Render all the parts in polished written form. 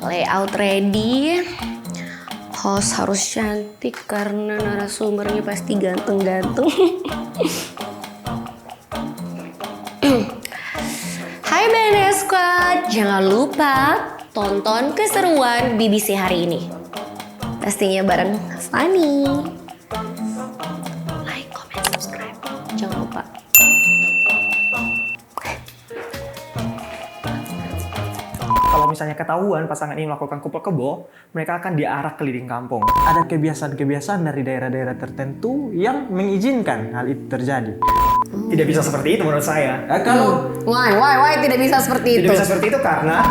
Layout ready. Host harus cantik karena narasumbernya pasti ganteng-ganteng. Hai BNS Squad, jangan lupa tonton keseruan BBC hari ini. Pastinya bareng Fanny. Like, comment, subscribe. Jangan lupa. Kalau misalnya ketahuan pasangan ini melakukan kumpul kebo, mereka akan diarak keliling kampung. Ada kebiasaan-kebiasaan dari daerah-daerah tertentu yang mengizinkan hal itu terjadi. Tidak bisa seperti itu menurut saya. Why tidak bisa seperti itu? Tidak bisa seperti itu karena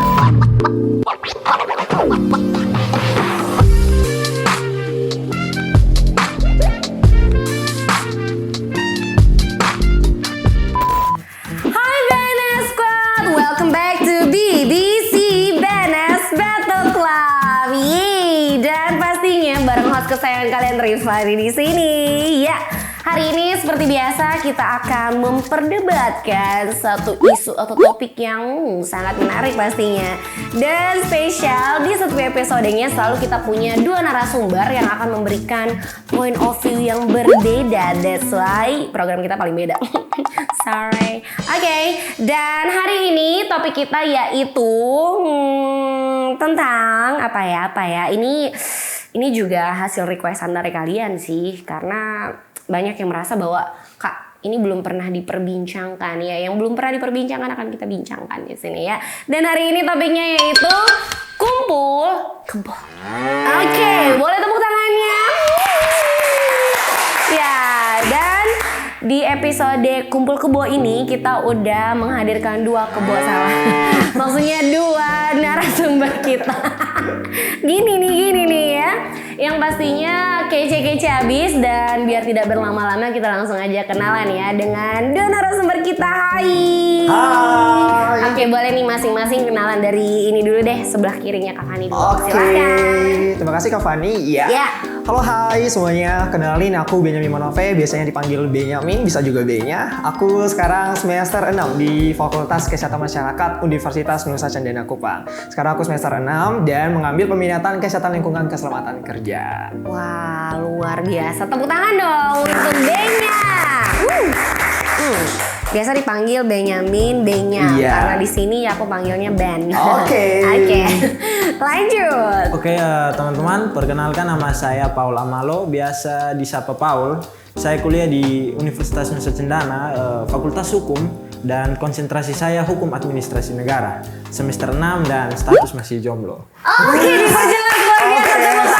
Hai BNS Squad, welcome back to BBC BNS Battle Club. Yeay, dan pastinya bareng host kesayangan kalian Rifani di sini. Ya, hari ini seperti biasa kita akan memperdebatkan satu isu atau topik yang sangat menarik pastinya. Dan spesial di setiap episodenya selalu kita punya dua narasumber yang akan memberikan point of view yang berbeda. That's why program kita paling beda. Sorry. Oke, dan hari ini topik kita yaitu tentang apa ya? Ini juga hasil requestan dari kalian sih, karena banyak yang merasa bahwa Kak, ini belum pernah diperbincangkan ya. Yang belum pernah diperbincangkan akan kita bincangkan di sini ya. Dan hari ini topiknya yaitu kumpul kebo. Oke, boleh tepuk tangannya. Ya, dan di episode kumpul kebo ini kita udah menghadirkan dua kebo maksudnya dua narasumber kita. Gini nih ya. Yang pastinya kece-kece abis, dan biar tidak berlama-lama kita langsung aja kenalan ya dengan dua narasumber kita. Hai. Oke, boleh nih masing-masing kenalan dari ini dulu deh, sebelah kirinya Kak Fani dulu. Silakan. Terima kasih Kak Fani. Ya. Halo hai semuanya, kenalin aku Benyamin Monove, biasanya dipanggil Benyamin, bisa juga B-nya. Aku sekarang semester 6 di Fakultas Kesehatan Masyarakat Universitas Nusa Cendana Kupang. Sekarang aku semester 6 dan mengambil peminatan Kesehatan Lingkungan Keselamatan Kerja. Wah, luar biasa. Tepuk tangan dong untuk B-nya. Biasa dipanggil Benyamin, B-nya. Karena di sini aku panggilnya Ben. Oke. Lanjut. Oke, teman-teman, perkenalkan nama saya Paul Amalo, biasa disapa Paul. Saya kuliah di Universitas Nusa Cendana, Fakultas Hukum, dan konsentrasi saya Hukum Administrasi Negara. Semester 6 dan status masih jomblo. Oke, diperjelas luar biasa.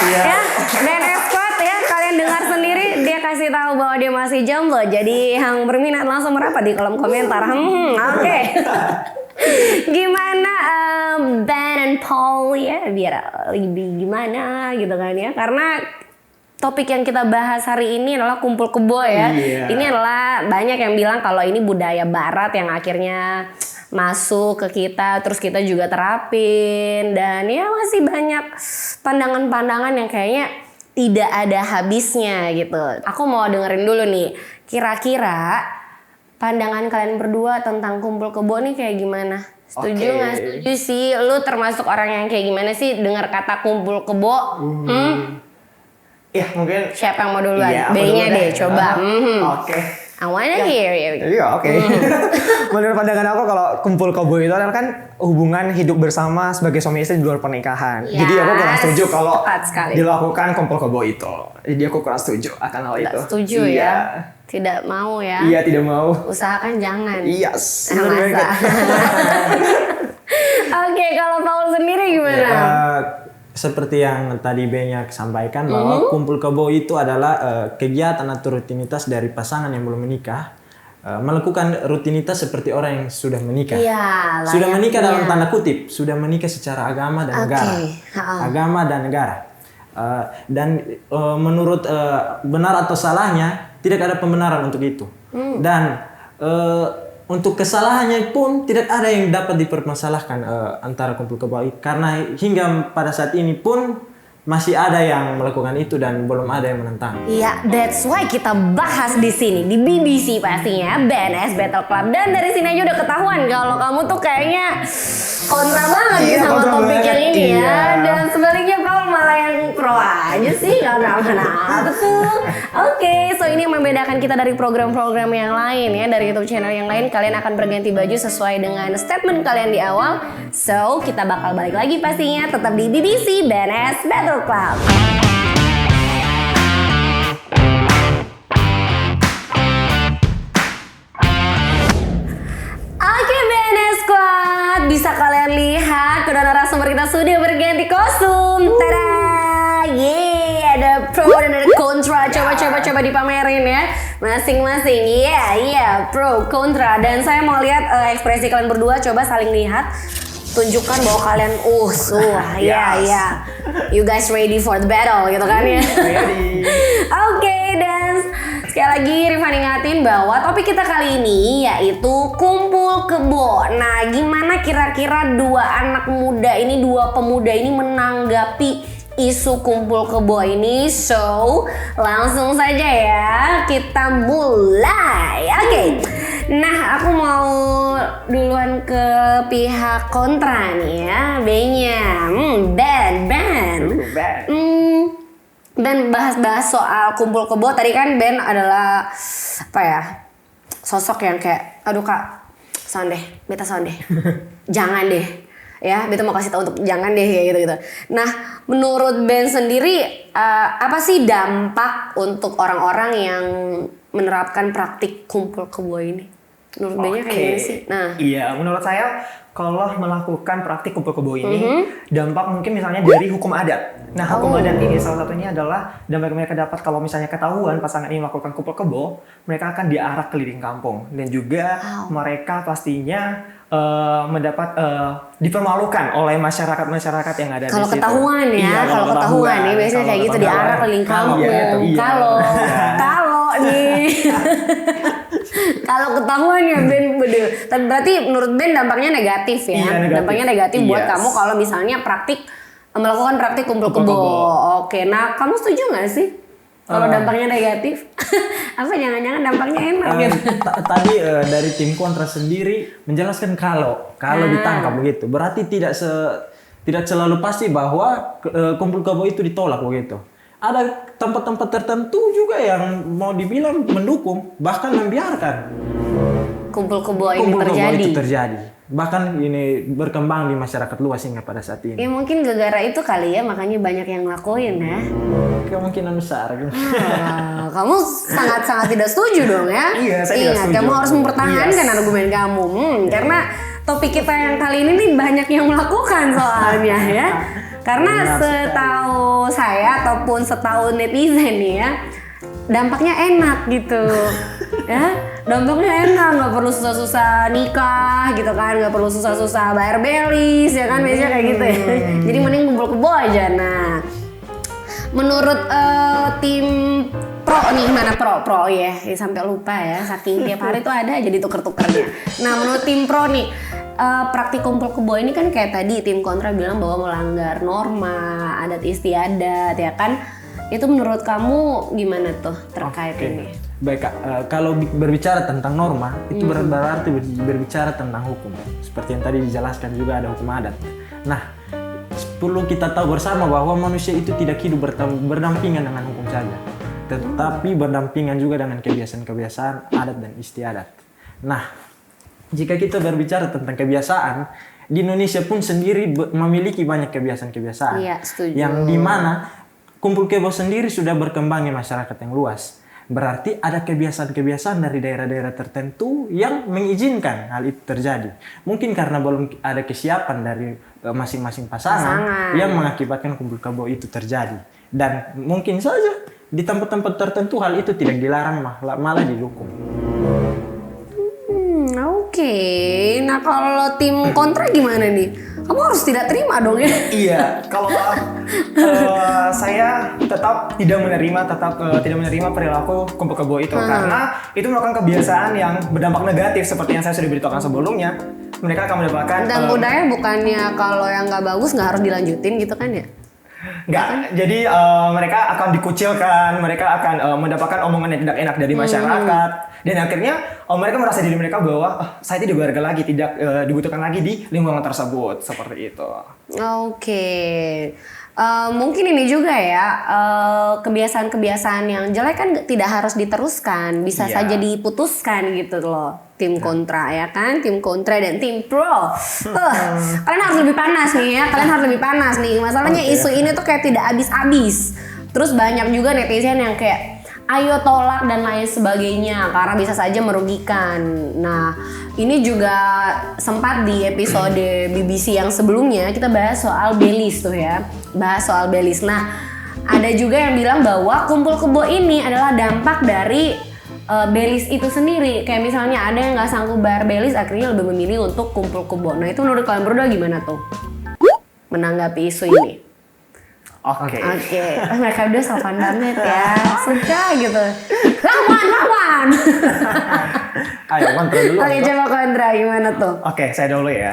Ya, BNS Squad ya, kalian dengar sendiri, dia kasih tahu bahwa dia masih jomblo. Jadi yang berminat langsung merapat di kolom komentar. Oke. Gimana Ben and Paul ya, biar lebih gimana gitu kan ya, karena topik yang kita bahas hari ini adalah kumpul kebo ya. Ini adalah banyak yang bilang kalau ini budaya barat yang akhirnya masuk ke kita, terus kita juga terapin, dan ya masih banyak pandangan-pandangan yang kayaknya tidak ada habisnya gitu. Aku mau dengerin dulu nih, kira-kira pandangan kalian berdua tentang kumpul kebo nih kayak gimana? Setuju nggak? Setuju sih. Lu termasuk orang yang kayak gimana sih dengar kata kumpul kebo? Ya mungkin. Siapa yang mau duluan? B-nya deh, coba. Oke. I wanna hear you. Iya, oke. Menurut pandangan aku kalau kumpul kebo itu adalah kan hubungan hidup bersama sebagai suami istri di luar pernikahan. Jadi aku kurang setuju kalau dilakukan kumpul kebo itu. Jadi aku kurang setuju akan hal itu. Setuju ya? Tidak mau ya? Iya, tidak mau. Usahakan jangan. Yes. Masa. Oke, kalau Paul sendiri gimana? Seperti yang tadi B-nya sampaikan bahwa kumpul kebo itu adalah kegiatan atau rutinitas dari pasangan yang belum menikah, melakukan rutinitas seperti orang yang sudah menikah. Sudah menikah dalam tanda kutip, sudah menikah secara agama dan negara. Agama dan negara. Dan menurut benar atau salahnya tidak ada pembenaran untuk itu. Dan untuk kesalahannya pun tidak ada yang dapat dipermasalahkan antara kumpul kebo, karena hingga pada saat ini pun masih ada yang melakukan itu dan belum ada yang menentang. Iya, that's why kita bahas di sini di BBC pastinya BNS Battle Club. Dan dari sini aja udah ketahuan kalau kamu tuh kayaknya kontra banget Iya, sama kontra topik banget, yang ini ya. iya. Dan sebaliknya kamu malah yang pro aja sih, nggak kenapa-napa tuh. Oke, so ini yang membedakan kita dari program-program yang lain ya, dari YouTube channel yang lain. Kalian akan berganti baju sesuai dengan statement kalian di awal. So kita bakal balik lagi pastinya tetap di BBC BNS Battle Club. Oke BNS Squad, bisa kalian lihat kedua narasumber kita sudah berganti kostum. Tada! Yeay, ada pro dan ada kontra. Coba dipamerin ya masing-masing. Iya, pro, kontra. Dan saya mau lihat ekspresi kalian berdua, coba saling lihat. Tunjukkan bahwa kalian ya. You guys ready for the battle gitu kan ya. Ready. Oke, dan sekali lagi Rifan ingatin bahwa topik kita kali ini yaitu kumpul kebo. Nah, gimana kira-kira dua pemuda ini menanggapi isu kumpul kebo ini? So, langsung saja ya kita mulai. Oke. Nah, aku mau duluan ke pihak kontra nih ya, B-nya. Ben. Ben bahas-bahas soal kumpul kebo. Tadi kan Ben adalah sosok yang kayak, aduh kak, beta sound deh, jangan deh. Ya, beta mau kasih tahu untuk jangan deh kayak gitu. Nah, menurut Ben sendiri apa sih dampak untuk orang-orang yang menerapkan praktik kumpul kebo ini? Menurut Ben-nya kayak gimana sih? Nah, iya, menurut saya kalau melakukan praktik kumpul kebo ini dampak mungkin misalnya dari hukum adat. Nah, hukum adat ini salah satunya adalah dampak yang mereka dapat kalau misalnya ketahuan pasangan ini melakukan kumpul kebo, mereka akan diarak keliling kampung dan juga mereka pastinya mendapat dipermalukan oleh masyarakat yang ada di situ. Kalau ketahuan ya, Iya, kalau ketahuan nih biasanya kayak gitu diarak keliling kampung. Kalau nih kalau ketahuan ya Ben, tapi berarti menurut Ben dampaknya negatif ya. Iya, negatif. Dampaknya negatif buat kamu kalau misalnya melakukan praktik kumpul kebo. Oke, nah kamu setuju nggak sih kalau dampaknya negatif? Apa jangan-jangan dampaknya enak gitu? Tadi dari tim kontra sendiri menjelaskan kalau ditangkap begitu, berarti tidak selalu pasti bahwa kumpul kebo itu ditolak begitu. Ada tempat-tempat tertentu juga yang mau dibilang mendukung, bahkan membiarkan kumpul kebo ini kumpul terjadi. kebo itu terjadi. Bahkan ini berkembang di masyarakat luas hingga pada saat ini. Ya mungkin gara-gara itu kali ya, makanya banyak yang ngelakuin ya. Kemungkinan besar. Kamu sangat-sangat tidak setuju dong ya? Iya, saya tidak setuju. Kamu harus mempertahankan argumen kamu. Karena topik kita yang kali ini nih banyak yang melakukan soalnya ya. Karena setahu saya ataupun setahu netizen nih ya, dampaknya enak gitu. Ya, dampaknya enak, nggak perlu susah-susah nikah gitu kan, nggak perlu susah-susah bayar belis ya kan, biasanya kayak gitu ya. Jadi mending kumpul kebo aja. Nah, menurut tim pro nih, mana pro ya sampai lupa ya, saking tiap hari tuh ada aja ditukar-tukarnya. Nah, menurut tim pro nih, praktik kumpul kebo ini kan kayak tadi tim kontra bilang bahwa melanggar norma adat istiadat ya kan. Itu menurut kamu gimana tuh terkait ini? Baik Kak, kalau berbicara tentang norma itu berarti berbicara tentang hukum. Seperti yang tadi dijelaskan juga ada hukum adat. Nah, perlu kita tahu bersama bahwa manusia itu tidak hidup berdampingan dengan hukum saja, tetapi berdampingan juga dengan kebiasaan-kebiasaan adat dan istiadat. Nah, jika kita berbicara tentang kebiasaan, di Indonesia pun sendiri memiliki banyak kebiasaan-kebiasaan. Iya, setuju. Yang dimana kumpul kebo sendiri sudah berkembang di masyarakat yang luas. Berarti ada kebiasaan-kebiasaan dari daerah-daerah tertentu yang mengizinkan hal itu terjadi. Mungkin karena belum ada kesiapan dari masing-masing pasangan yang mengakibatkan kumpul kebo itu terjadi. Dan mungkin saja di tempat-tempat tertentu hal itu tidak dilarang, malah didukung. Oke. Nah, kalau tim kontra gimana nih? Kamu harus tidak terima dong ya? Iya, kalau saya tetap tidak menerima perilaku kumpul kebo itu karena itu merupakan kebiasaan yang berdampak negatif seperti yang saya sudah beritahukan sebelumnya. Mereka akan mendapatkan dan budaya bukannya kalau yang nggak bagus nggak harus dilanjutin gitu kan ya? Enggak, jadi mereka akan dikucilkan, mereka akan mendapatkan omongan yang tidak enak dari masyarakat, dan akhirnya mereka merasa diri mereka bahwa saya tidak berharga lagi, tidak dibutuhkan lagi di lingkungan tersebut, seperti itu. Oke. Mungkin ini juga ya, kebiasaan-kebiasaan yang jelek kan tidak harus diteruskan, bisa Iya. saja diputuskan gitu loh. Tim kontra ya kan, tim kontra dan tim pro. Kalian harus lebih panas nih ya, kalian harus lebih panas nih. Masalahnya isu ini tuh kayak tidak habis-habis. Terus banyak juga netizen yang kayak ayo tolak dan lain sebagainya karena bisa saja merugikan. Nah, ini juga sempat di episode BBC yang sebelumnya kita bahas soal Baileys tuh ya. Bahas soal Baileys. Nah, ada juga yang bilang bahwa kumpul kebo ini adalah dampak dari Baileys itu sendiri. Kayak misalnya ada yang nggak sanggup bayar Baileys akhirnya lebih memilih untuk kumpul kebo. Nah, itu menurut kalian berdua gimana tuh? Menanggapi isu ini. Oke. Mereka udah sopan banget ya, suka gitu. Lawan. Ayo kontra dulu. Oke, coba kontra gimana tuh? Oke, saya dulu ya.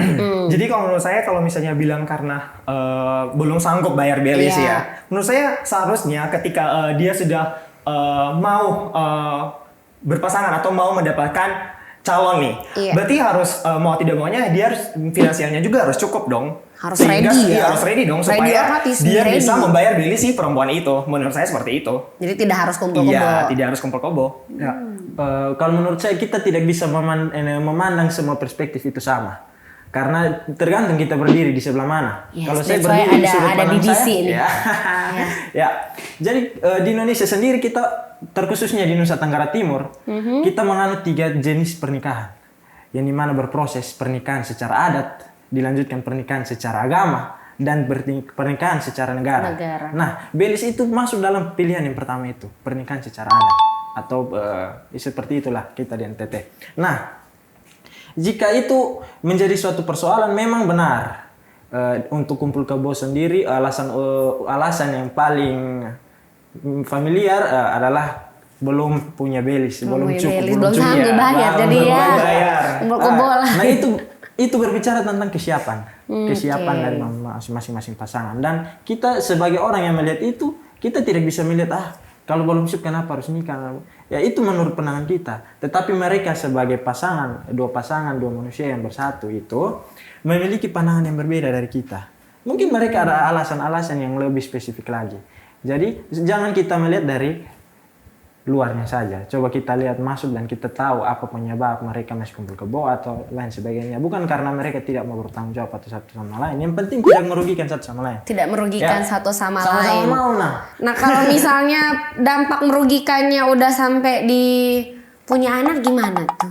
Jadi kalau menurut saya, kalau misalnya bilang karena belum sanggup bayar Baileys Iya. ya, menurut saya seharusnya ketika dia sudah mau berpasangan atau mau mendapatkan calon nih, Iya. berarti harus mau tidak maunya dia harus finansialnya juga harus cukup dong. Harus Sehingga ready ya. harus ready dong Ready supaya otomatis, dia ready. bisa membayar Baileys si perempuan itu. Menurut saya seperti itu. Jadi tidak harus kumpul kebo. Iya, tidak harus kumpul kebo. Ya. Kalau menurut saya kita tidak bisa memandang semua perspektif itu sama. Karena tergantung kita berdiri di sebelah mana. Yes, Kalau saya that's why berdiri di ada- sudut ada pandang BBC saya, ini. ya. Ya. Jadi di Indonesia sendiri kita, terkhususnya di Nusa Tenggara Timur, kita menganut 3 jenis pernikahan. Yang dimana berproses pernikahan secara adat, dilanjutkan pernikahan secara agama, dan pernikahan secara negara. Nah, Baileys itu masuk dalam pilihan yang pertama itu, pernikahan secara adat. Atau seperti itulah kita di NTT. Nah, jika itu menjadi suatu persoalan, memang benar untuk kumpul kebo sendiri alasan yang paling familiar adalah belum punya Baileys, belum punya cukup, Baileys, belum cukup. sanggup bayar, jadi ya bayar. kumpul kebo lah. Nah, itu berbicara tentang kesiapan dari masing-masing pasangan, dan kita sebagai orang yang melihat itu, kita tidak bisa melihat kalau belum siap kenapa harus nikah. Ya itu menurut pandangan kita. Tetapi mereka sebagai dua manusia yang bersatu itu memiliki pandangan yang berbeda dari kita. Mungkin mereka ada alasan-alasan yang lebih spesifik lagi. Jadi jangan kita melihat dari luarnya saja. Coba kita lihat masuk dan kita tahu apa penyebab mereka masih kumpul kebo atau lain sebagainya. Bukan karena mereka tidak mau bertanggung jawab satu sama lain. Yang penting tidak merugikan satu sama lain. Tidak merugikan satu sama Sama-sama lain. mau Nah, kalau misalnya dampak merugikannya udah sampai di punya anak gimana tuh?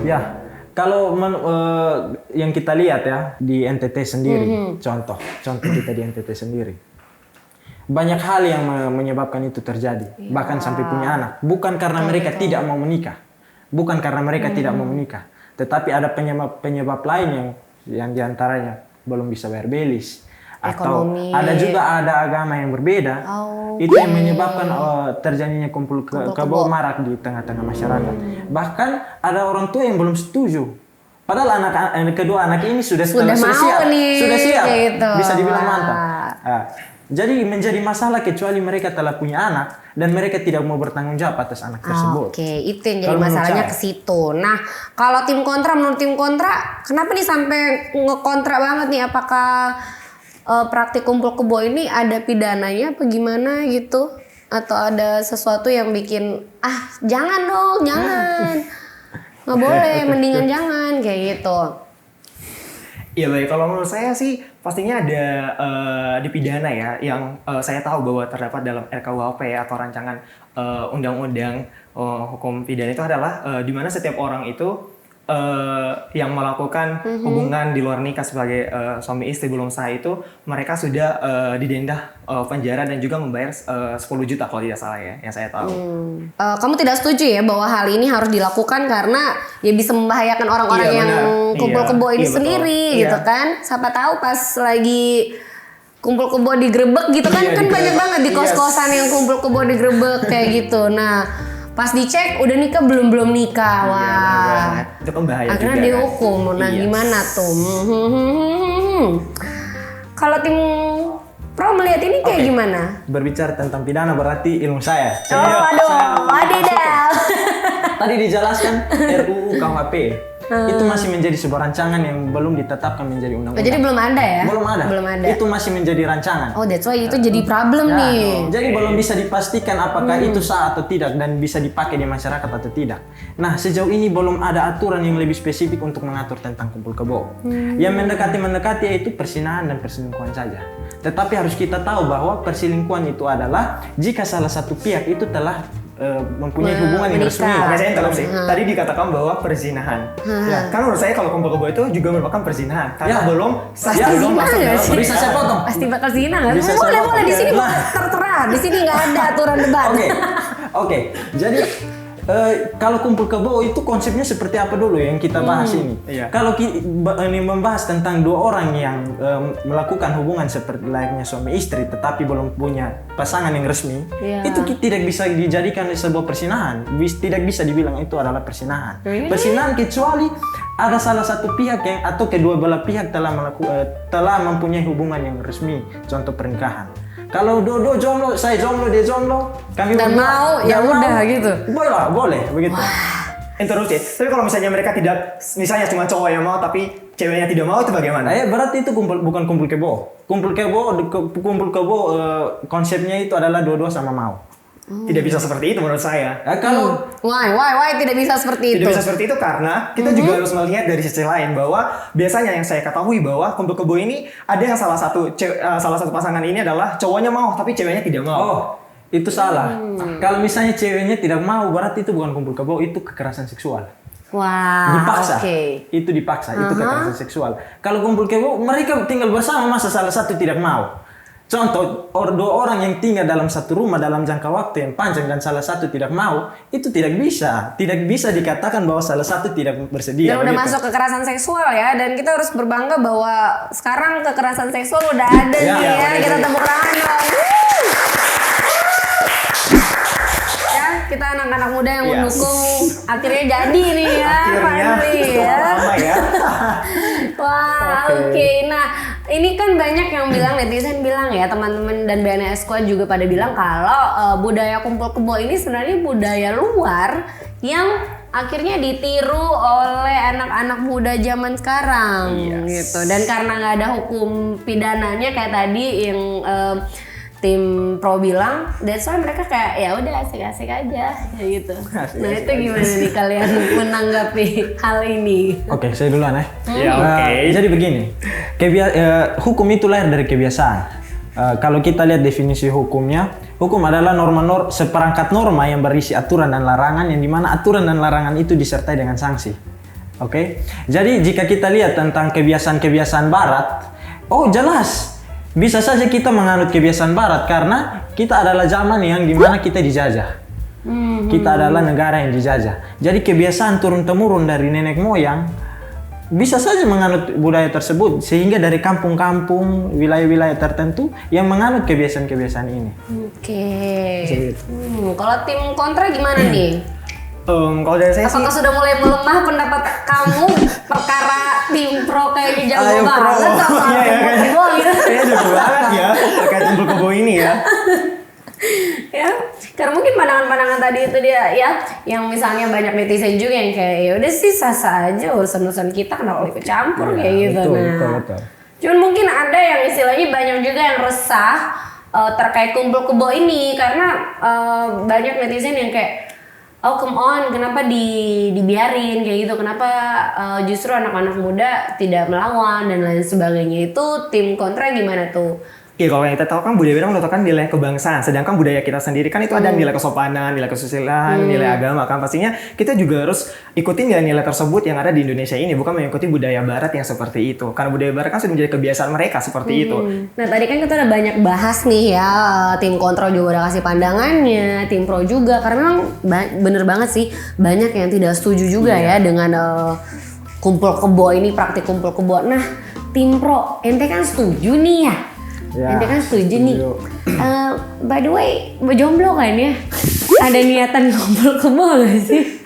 Ya, kalau yang kita lihat ya di NTT sendiri, contoh kita di NTT sendiri. Banyak hal yang menyebabkan itu terjadi, bahkan sampai punya anak. Bukan karena mereka tidak mau menikah, tetapi ada penyebab lain yang diantaranya belum bisa bayar Baileys, atau Ekonomi. ada agama yang berbeda. Itu yang menyebabkan terjadinya kumpul kebo marak di tengah-tengah masyarakat. Bahkan ada orang tua yang belum setuju. Padahal kedua anak ini sudah mau siap, nih, sudah siap, gitu. bisa dibilang mantap. Wah. Jadi menjadi masalah kecuali mereka telah punya anak dan mereka tidak mau bertanggung jawab atas anak tersebut. Oke, itu yang jadi Kalau menurut masalahnya saya. ke situ. Nah, kalau menurut tim kontra, kenapa nih sampai ngekontra banget nih? Apakah praktik kumpul kebo ini ada pidananya apa gimana gitu? Atau ada sesuatu yang bikin jangan dong, jangan. Nggak boleh, mendingan jangan kayak gitu. Iya baik, kalau menurut saya sih pastinya ada di pidana ya, yang saya tahu bahwa terdapat dalam RKUHP ya, atau rancangan undang-undang hukum pidana itu adalah di mana setiap orang itu yang melakukan hubungan di luar nikah sebagai suami istri belum sah itu mereka sudah didenda penjara dan juga membayar 10 juta kalau tidak salah ya, yang saya tahu. Kamu tidak setuju ya bahwa hal ini harus dilakukan karena ya bisa membahayakan orang-orang Iya, yang benar. kumpul Iya, kebo ini iya, betul. sendiri Iya. gitu kan? Siapa tahu pas lagi kumpul kebo digerebek gitu kan, Iya, kan digerebek. banyak banget di kos-kosan yang kumpul kebo digerebek kayak gitu. Nah, pas dicek udah nikah belum nikah, Iya, wah. benar banget. Itu kan bahaya Akhirnya juga, kan? dihukum. Nah, Iya. gimana tuh? Kalau tim pro melihat ini kayak gimana? Berbicara tentang pidana berarti ilmu saya. Oh, aduh, wadidaw. Tadi dijelaskan RUU KUHP. Itu masih menjadi sebuah rancangan yang belum ditetapkan menjadi Oh, undang-undang. jadi belum ada ya? Belum ada. Belum ada. Itu masih menjadi rancangan. Oh, that's why itu jadi problem nih. Jadi belum bisa dipastikan apakah itu sah atau tidak dan bisa dipakai di masyarakat atau tidak. Nah, sejauh ini belum ada aturan yang lebih spesifik untuk mengatur tentang kumpul kebo. Yang mendekati yaitu persinahan dan perselingkuhan saja. Tetapi harus kita tahu bahwa perselingkuhan itu adalah jika salah satu pihak itu telah mempunyai hubungan yang resmi. Oke, saya interupsi. Tadi dikatakan bahwa perzinahan. Ya, kan menurut saya kalau kumpul kebo itu juga merupakan perzinahan karena belum Pasti belum zina masuk nggak dalam sih? Bisa saya potong? Pasti bakal zina nggak? Bisa saya Boleh di sini Nah. tertera. Di sini nggak ada aturan debat. Oke. Jadi kalau kumpul kebo itu konsepnya seperti apa dulu yang kita bahas ini? Iya. Kalau ini membahas tentang dua orang yang melakukan hubungan seperti layaknya suami istri tetapi belum punya pasangan yang resmi, Iya. itu tidak bisa dijadikan sebuah persinahan. Tidak bisa dibilang itu adalah persinahan. Persinahan kecuali ada salah satu pihak yang atau kedua belah pihak telah mempunyai hubungan yang resmi, contoh pernikahan. Kalau dua jomblo, saya jomblo, dia jomblo, kami Dan berdua mau, ya dan udah mau. gitu. Boleh begitu. interupsi. Tapi kalau misalnya mereka tidak, misalnya cuma cowok yang mau tapi ceweknya tidak mau, itu bagaimana? Berarti itu bukan kumpul kebo. Kumpul kebo konsepnya itu adalah dua-dua sama mau. Tidak bisa seperti itu menurut saya. Kalau Why tidak bisa seperti itu? Tidak bisa seperti itu karena kita juga harus melihat dari sisi lain bahwa biasanya yang saya ketahui bahwa kumpul kebo ini ada yang salah satu pasangan ini adalah cowoknya mau tapi ceweknya tidak mau. itu salah. Kalau misalnya ceweknya tidak mau, berarti itu bukan kumpul kebo, itu kekerasan seksual. Wah, Dipaksa. oke. Itu dipaksa, itu kekerasan seksual. Kalau kumpul kebo, mereka tinggal bersama masa salah satu tidak mau. Contoh, dua orang yang tinggal dalam satu rumah dalam jangka waktu yang panjang dan salah satu tidak mau, itu tidak bisa dikatakan bahwa salah satu tidak bersedia. Dan udah begitu. masuk kekerasan seksual ya, dan kita harus berbangga bahwa sekarang kekerasan seksual udah ada nih ya. Kita tepuk tangan dong. Ya, kita anak-anak muda yang mendukung akhirnya jadi nih ya, finally ya. Wah, oke. Nah, ini kan banyak yang bilang, netizen bilang ya, teman-teman dan BNS Squad juga pada bilang kalau budaya kumpul kebo ini sebenarnya budaya luar yang akhirnya ditiru oleh anak-anak muda zaman sekarang gitu. Dan karena nggak ada hukum pidananya kayak tadi yang tim pro bilang, that's why mereka kayak ya udah asik-asik aja kayak gitu. Nah, itu gimana nih kalian menanggapi hal ini? Oke, saya duluan ya. Ya, oke. Jadi begini, hukum itu lahir dari kebiasaan. Kalau kita lihat definisi hukumnya, hukum adalah seperangkat norma yang berisi aturan dan larangan, yang dimana aturan dan larangan itu disertai dengan sanksi. Oke, jadi jika kita lihat tentang kebiasaan-kebiasaan Barat, jelas. Bisa saja kita menganut kebiasaan Barat karena kita adalah zaman yang dimana kita dijajah. Kita adalah negara yang dijajah. Jadi kebiasaan turun-temurun dari nenek moyang bisa saja menganut budaya tersebut sehingga dari kampung-kampung, wilayah-wilayah tertentu yang menganut kebiasaan-kebiasaan ini. Oke. Kalau tim kontra gimana nih? Kalau dari saya sih, Apakah sudah mulai melemah pendapat kamu perkara tim pro kayaknya jago Ayo, pro. banget sama kumpul kebo gitu? saya jago banget ya terkait kumpul kebo ini ya. Ya, karena mungkin pandangan-pandangan tadi itu dia ya, yang misalnya banyak netizen juga yang kayak ya udah sih sah-sah aja urusan-urusan kita kenapa ikut campur kayak gitu. Betul. Cuman mungkin ada yang istilahnya banyak juga yang resah terkait kumpul kebo ini karena banyak netizen yang kayak come on, kenapa dibiarin kayak gitu? Kenapa justru anak-anak muda tidak melawan dan lain sebagainya? Itu tim kontra gimana tuh? Ya kalau yang kita tahu kan budaya kita merupakan nilai kebangsaan, sedangkan budaya kita sendiri kan itu ada nilai kesopanan, nilai kesusilaan, nilai agama kan. Pastinya kita juga harus ikutin nilai-nilai tersebut yang ada di Indonesia ini, bukan mengikuti budaya Barat yang seperti itu. Karena budaya Barat kan sudah menjadi kebiasaan mereka seperti itu. Nah tadi kan kita udah banyak bahas nih ya, tim kontrol juga udah kasih pandangannya, tim pro juga, karena memang bener banget sih banyak yang tidak setuju juga ya dengan kumpul kebo ini, praktik kumpul kebo. Nah tim pro, ente kan setuju nih ya? Ente kan setuju nih. By the way, jomblo kan ya? Ada niatan kumpul kebo gak sih?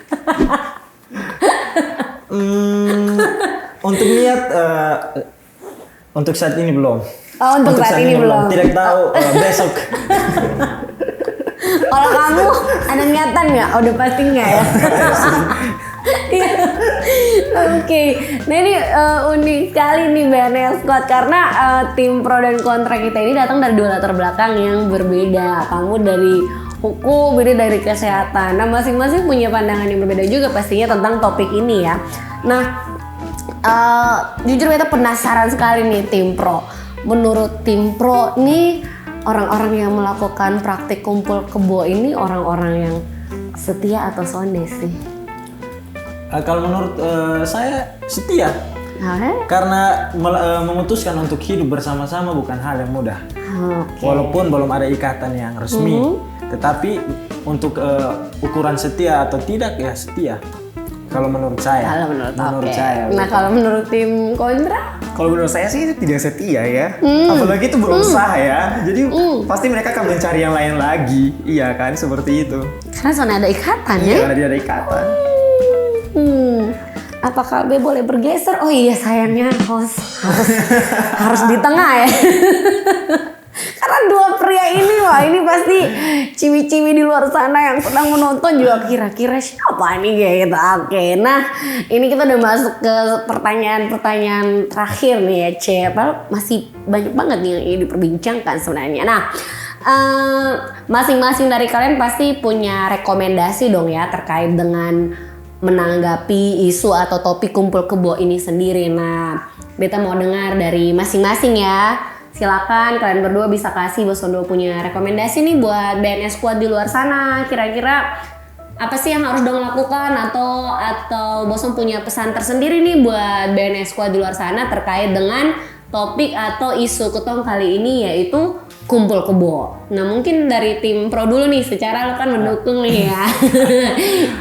Untuk niat, untuk saat ini belum. Oh, untuk saat ini belum. Tidak tahu besok. Kalau kamu ada niatan nggak? Oh, udah pasti nggak ya? Iya. Oke, nah ini unik sekali nih BNS Squad karena tim pro dan kontra kita ini datang dari dua latar belakang yang berbeda. Kamu dari hukum, ini dari kesehatan. Nah, masing-masing punya pandangan yang berbeda juga pastinya tentang topik ini ya. Nah, jujur kita penasaran sekali nih tim pro. Menurut tim pro nih orang-orang yang melakukan praktik kumpul kebo ini orang-orang yang setia atau sonde sih? Kalau menurut saya setia. Karena memutuskan untuk hidup bersama-sama bukan hal yang mudah. Okay. Walaupun belum ada ikatan yang resmi, tetapi untuk ukuran setia atau tidak ya setia. Kalau menurut saya. Kalau menurut saya. Nah, kalau menurut tim kontra? Kalau menurut saya sih tidak setia ya. Apalagi itu berusaha ya. Jadi pasti mereka akan mencari yang lain lagi. Iya kan, seperti itu. Karena soalnya ada ikatan ya. Iya, karena tidak ada ikatan. Apakah B boleh bergeser? Oh iya, sayangnya harus di tengah ya. Karena dua pria ini wah ini pasti ciwi-ciwi di luar sana yang sedang menonton juga kira-kira siapa nih kayak gitu. Oke, nah ini kita udah masuk ke pertanyaan-pertanyaan terakhir nih ya, masih banyak banget nih yang ingin diperbincangkan sebenarnya. Nah, masing-masing dari kalian pasti punya rekomendasi dong ya terkait dengan menanggapi isu atau topik kumpul kebo ini sendiri. Nah, beta mau dengar dari masing-masing ya. Silakan kalian berdua bisa kasih Bosondo punya rekomendasi nih buat BNS Squad di luar sana. Kira-kira apa sih yang harus dong lakukan atau Boson punya pesan tersendiri nih buat BNS Squad di luar sana terkait dengan topik atau isu ketong kali ini yaitu kumpul kebo. Nah, mungkin dari tim pro dulu nih, secara lo kan mendukung nih ya.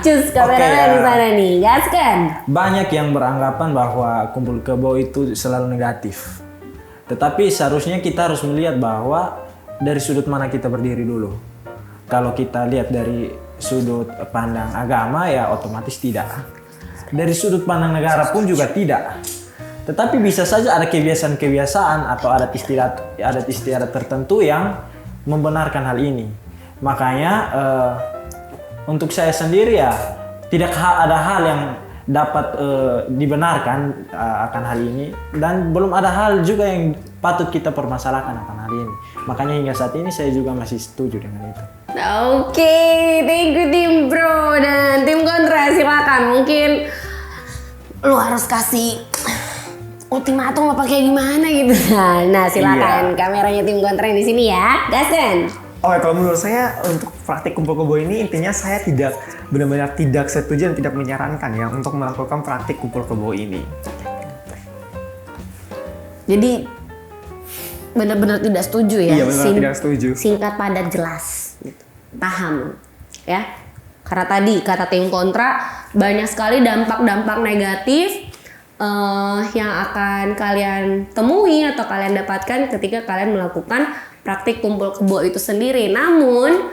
Cus kameranya di sana nih, gaskan. Banyak yang beranggapan bahwa kumpul kebo itu selalu negatif. Tetapi seharusnya kita harus melihat bahwa dari sudut mana kita berdiri dulu. Kalau kita lihat dari sudut pandang agama ya otomatis tidak. Dari sudut pandang negara pun juga tidak. Tetapi bisa saja ada kebiasaan-kebiasaan atau adat istiadat tertentu yang membenarkan hal ini. Makanya untuk saya sendiri ya tidak ada hal yang dapat dibenarkan akan hal ini dan belum ada hal juga yang patut kita permasalahkan akan hal ini. Makanya hingga saat ini saya juga masih setuju dengan itu. Oke, thank you tim pro dan tim kontra, silakan. Mungkin lu harus kasih ultimatum apa kayak gimana gitu. Nah, silakan kameranya tim kontra di sini ya. Gaskan. Oh, kalau menurut saya untuk praktik kumpul kebo ini intinya saya tidak benar-benar tidak setuju dan tidak menyarankan ya untuk melakukan praktik kumpul kebo ini. Jadi benar-benar tidak setuju ya? Iya, benar-benar tidak setuju. Singkat, padat, jelas. Gitu. Paham ya? Karena tadi kata tim kontra banyak sekali dampak-dampak negatif yang akan kalian temui atau kalian dapatkan ketika kalian melakukan praktik kumpul kebo itu sendiri. Namun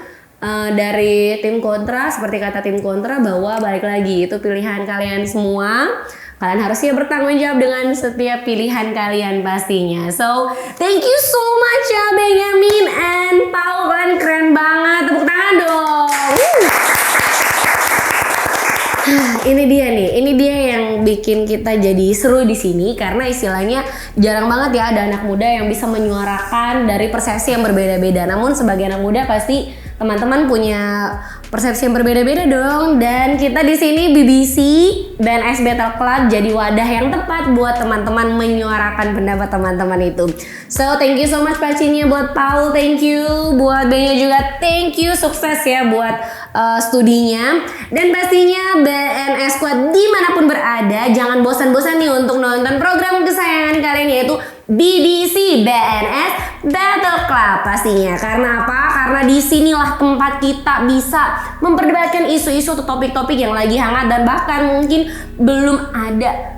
dari tim kontra, seperti kata tim kontra bahwa balik lagi itu pilihan kalian semua. Kalian harusnya bertanggung jawab dengan setiap pilihan kalian pastinya. So, thank you so much ya Benyamin and Paul, kalian keren banget. Tepuk tangan dong. Ini dia yang bikin kita jadi seru di sini karena istilahnya jarang banget ya ada anak muda yang bisa menyuarakan dari persepsi yang berbeda-beda. Namun sebagai anak muda pasti teman-teman punya persepsi yang berbeda-beda dong. Dan kita di sini BBC dan S Battle Club jadi wadah yang tepat buat teman-teman menyuarakan pendapat teman-teman itu. So thank you so much pacinya buat Paul, thank you buat Benya juga, thank you, sukses ya buat studinya. Dan pastinya BNS Squad dimanapun berada jangan bosan-bosan nih untuk nonton program kesayangan kalian yaitu BBC BNS Battle Club pastinya. Karena apa? Karena disinilah tempat kita bisa memperdebatkan isu-isu atau topik-topik yang lagi hangat dan bahkan mungkin belum ada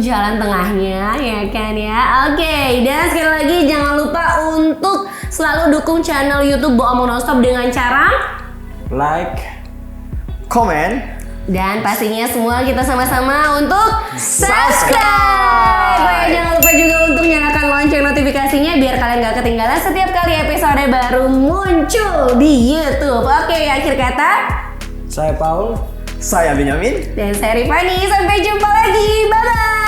jalan tengahnya ya kan ya. Oke, dan sekali lagi jangan lupa untuk selalu dukung channel YouTube Boamong Nonstop dengan cara like, komen, dan pastinya semua kita sama-sama untuk subscribe. Jangan lupa juga untuk nyalakan lonceng notifikasinya biar ketinggalan setiap kali episode baru muncul di YouTube. Oke, akhir kata. Saya Paul. Saya Benyamin. Dan saya Rifani. Sampai jumpa lagi. Bye-bye.